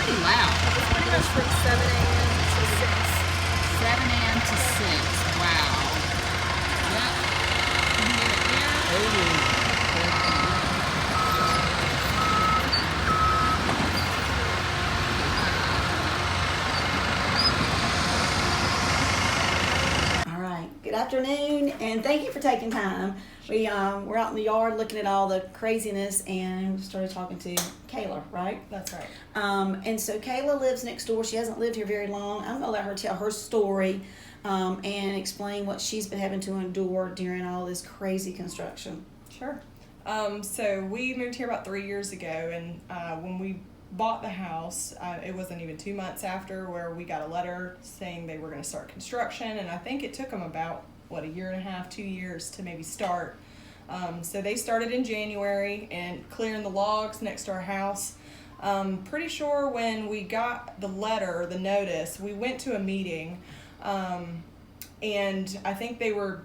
pretty loud. It's pretty much from 7 a.m. to 6. 7 a.m. to 6. Wow. Yep. You can hear it there. All right. Good afternoon, and thank you for taking time. We're out in the yard looking at all the craziness, and we started talking to Kayla, right? That's right. And so Kayla lives next door. She hasn't lived here very long. I'm gonna let her tell her story and explain what she's been having to endure during all this crazy construction. Sure. So we moved here about 3 years ago, and when we bought the house, it wasn't even 2 months after where we got a letter saying they were going to start construction, and I think it took them about, a year and a half, 2 years to maybe start. So they started in January and clearing the logs next to our house. Pretty sure when we got the letter, the notice, we went to a meeting, and I think they were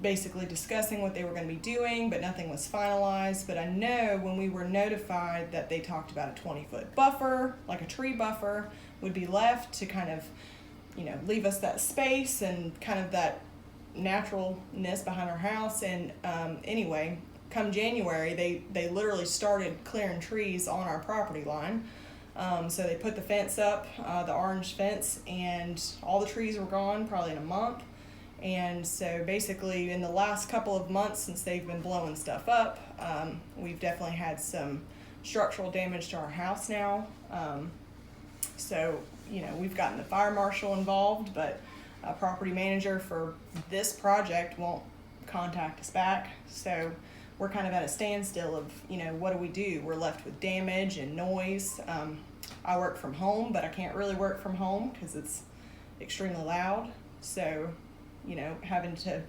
basically discussing what they were going to be doing, but nothing was finalized. But I know when we were notified that they talked about a 20-foot buffer, like a tree buffer, would be left to kind of, leave us that space and kind of that naturalness behind our house. And anyway, come January, they literally started clearing trees on our property line. So they put the fence up, the orange fence, and all the trees were gone probably in a month. And so basically in the last couple of months since they've been blowing stuff up, we've definitely had some structural damage to our house now. So, we've gotten the fire marshal involved, but a property manager for this project won't contact us back. So we're kind of at a standstill of, what do we do? We're left with damage and noise. I work from home, but I can't really work from home because it's extremely loud. So, having to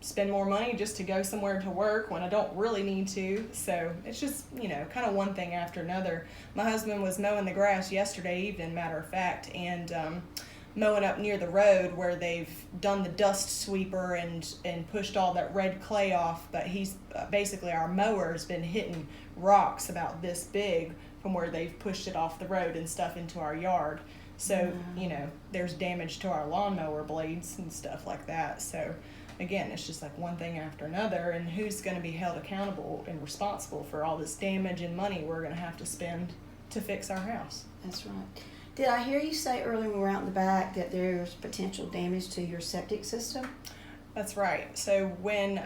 spend more money just to go somewhere to work when I don't really need to. So it's just, kind of one thing after another. My husband was mowing the grass yesterday evening, matter of fact, and mowing up near the road where they've done the dust sweeper and pushed all that red clay off. But he's basically, our mower's been hitting rocks about this big from where they've pushed it off the road and stuff into our yard. So, there's damage to our lawnmower blades and stuff like that. So, again, it's just like one thing after another. And who's going to be held accountable and responsible for all this damage and money we're going to have to spend to fix our house? That's right. Did I hear you say earlier when we were out in the back that there's potential damage to your septic system? That's right. So when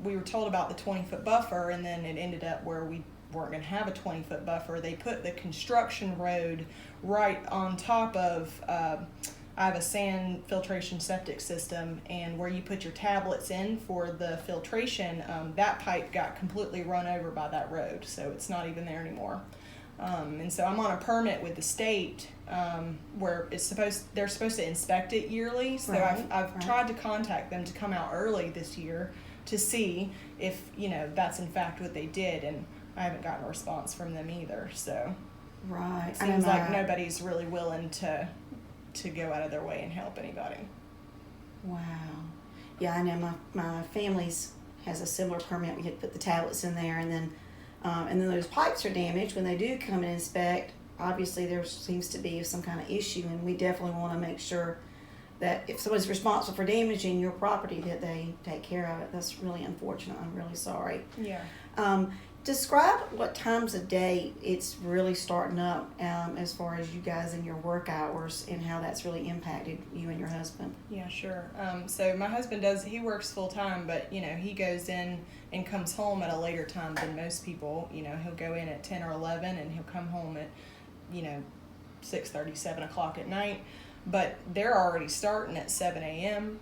we were told about the 20-foot buffer, and then it ended up where we weren't going to have a 20-foot buffer, they put the construction road right on top of, I have a sand filtration septic system, and where you put your tablets in for the filtration, that pipe got completely run over by that road, so it's not even there anymore. And so I'm on a permit with the state where they're supposed to inspect it yearly. So Right, I've tried to contact them to come out early this year to see if that's in fact what they did, and I haven't gotten a response from them either. So Right. it seems like nobody's really willing to go out of their way and help anybody. Wow. Yeah, I know my family's has a similar permit. We had to put the tablets in there, and then those pipes are damaged when they do come and inspect. Obviously, there seems to be some kind of issue, and we definitely want to make sure that if someone's responsible for damaging your property, that they take care of it. That's really unfortunate. I'm really sorry. Yeah. Describe what times of day it's really starting up as far as you guys and your work hours, and how that's really impacted you and your husband. Yeah, sure. So my husband he works full time, but he goes in and comes home at a later time than most people. He'll go in at 10 or 11, and he'll come home at 6:30, 7 o'clock at night. But they're already starting at 7 a.m.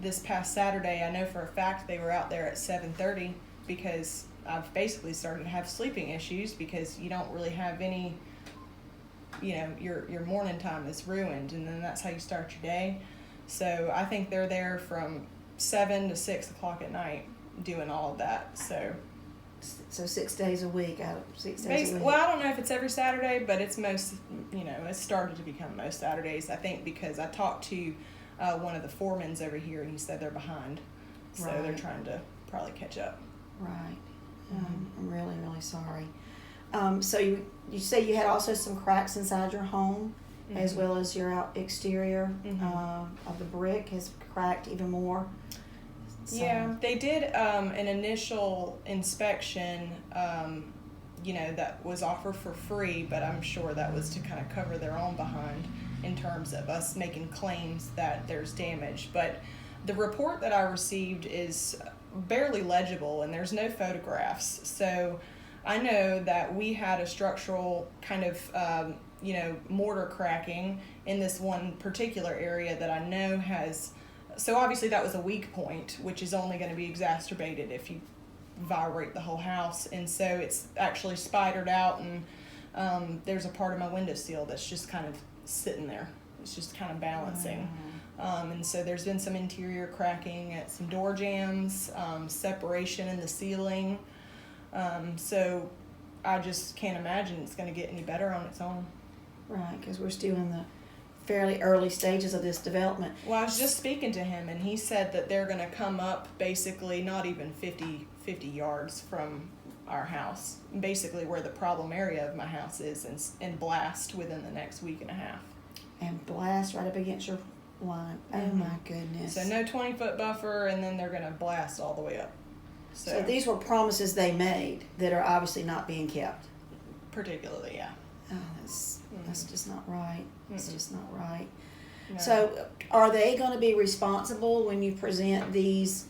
This past Saturday, I know for a fact they were out there at 7:30 because I've basically started to have sleeping issues because you don't really have any, your morning time is ruined, and then that's how you start your day. So I think they're there from 7 to 6 o'clock at night doing all of that. So 6 days a week, out of 6 days a week. Well, I don't know if it's every Saturday, but it's most, it's started to become most Saturdays, I think, because I talked to one of the foremans over here, and he said they're behind. So They're trying to probably catch up. Right. I'm really, really sorry. So you say you had also some cracks inside your home, as Mhm. well as your exterior Mhm. of the brick has cracked even more. So, Yeah, they did an initial inspection, that was offered for free, but I'm sure that was to kind of cover their own behind in terms of us making claims that there's damage. But the report that I received is barely legible and there's no photographs. So I know that we had a structural kind of, mortar cracking in this one particular area that I know has. So obviously that was a weak point, which is only going to be exacerbated if you vibrate the whole house. And so it's actually spidered out, and there's a part of my windowsill that's just kind of sitting there. It's just kind of balancing. And so there's been some interior cracking at some door jambs, separation in the ceiling. So I just can't imagine it's going to get any better on its own. Right, because we're still in the fairly early stages of this development. Well, I was just speaking to him, and he said that they're going to come up basically not even 50 yards from our house, basically where the problem area of my house is, and blast within the next week and a half. And blast right up against your line. Oh my goodness. So no 20-foot buffer, and then they're going to blast all the way up. So these were promises they made that are obviously not being kept. Particularly, yeah. Oh, that's just not right. It's just not right. No. So are they going to be responsible when you present these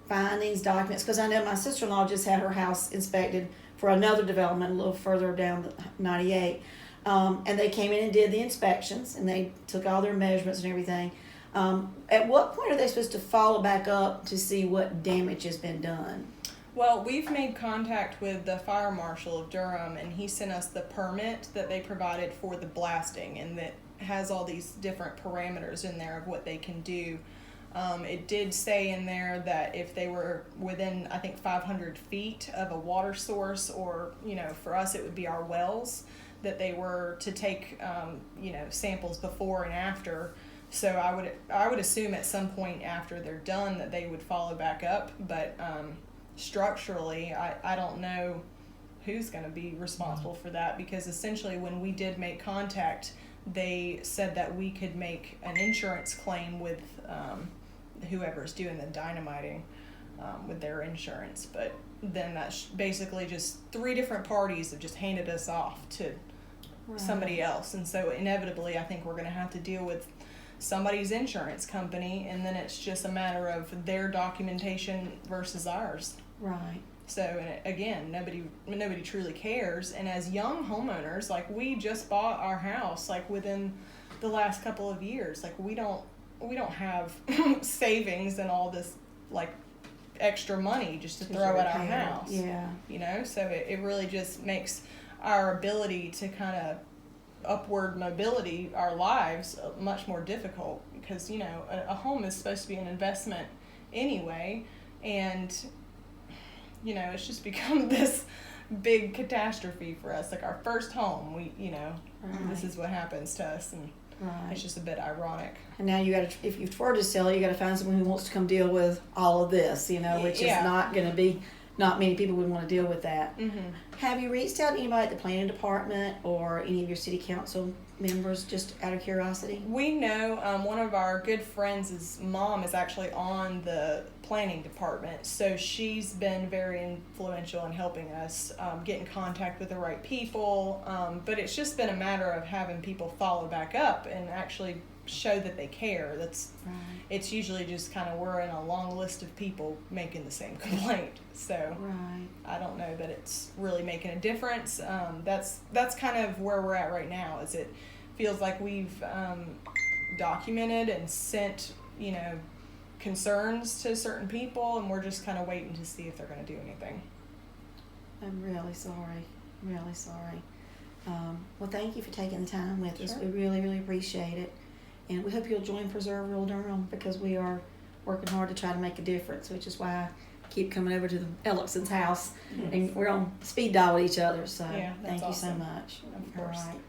findings, documents? Because I know my sister-in-law just had her house inspected for another development a little further down the 98. And they came in and did the inspections, and they took all their measurements and everything. At what point are they supposed to follow back up to see what damage has been done? Well, we've made contact with the fire marshal of Durham, and he sent us the permit that they provided for the blasting, and that has all these different parameters in there of what they can do. It did say in there that if they were within, I think, 500 feet of a water source, or, for us it would be our wells, that they were to take, samples before and after. So I would assume at some point after they're done that they would follow back up, but structurally, I don't know who's going to be responsible for that, because essentially when we did make contact, they said that we could make an insurance claim with whoever's doing the dynamiting with their insurance. But then that's basically just 3 different parties have just handed us off to somebody else. And so inevitably I think we're going to have to deal with somebody's insurance company, and then it's just a matter of their documentation versus ours. Right. So, and again, nobody truly cares. And as young homeowners, like, we just bought our house like within the last couple of years. Like, we don't have savings and all this like extra money just to throw at our house. Yeah. So it really just makes our ability to kind of upward mobility our lives much more difficult, because a home is supposed to be an investment anyway, and it's just become this big catastrophe for us. Like, our first home, this is what happens to us, and it's just a bit ironic. And now you got to, if you were to sell it, you got to find someone who wants to come deal with all of this, which is not going to be. Not many people would want to deal with that. Mm-hmm. Have you reached out to anybody at the planning department or any of your city council members, just out of curiosity? We know one of our good friends' mom is actually on the planning department, so she's been very influential in helping us get in contact with the right people. But it's just been a matter of having people follow back up and actually show that they care. It's usually just kind of, we're in a long list of people making the same complaint, so I don't know that it's really making a difference. That's kind of where we're at right now. Is it feels like we've documented and sent concerns to certain people, and we're just kind of waiting to see if they're going to do anything. I'm really sorry. Well, thank you for taking the time with us. Sure. We really, really appreciate it. And we hope you'll join Preserve Rural Durham, because we are working hard to try to make a difference, which is why I keep coming over to the Ellickson's house. And we're on speed dial with each other. So thank you so much. Of course. All right.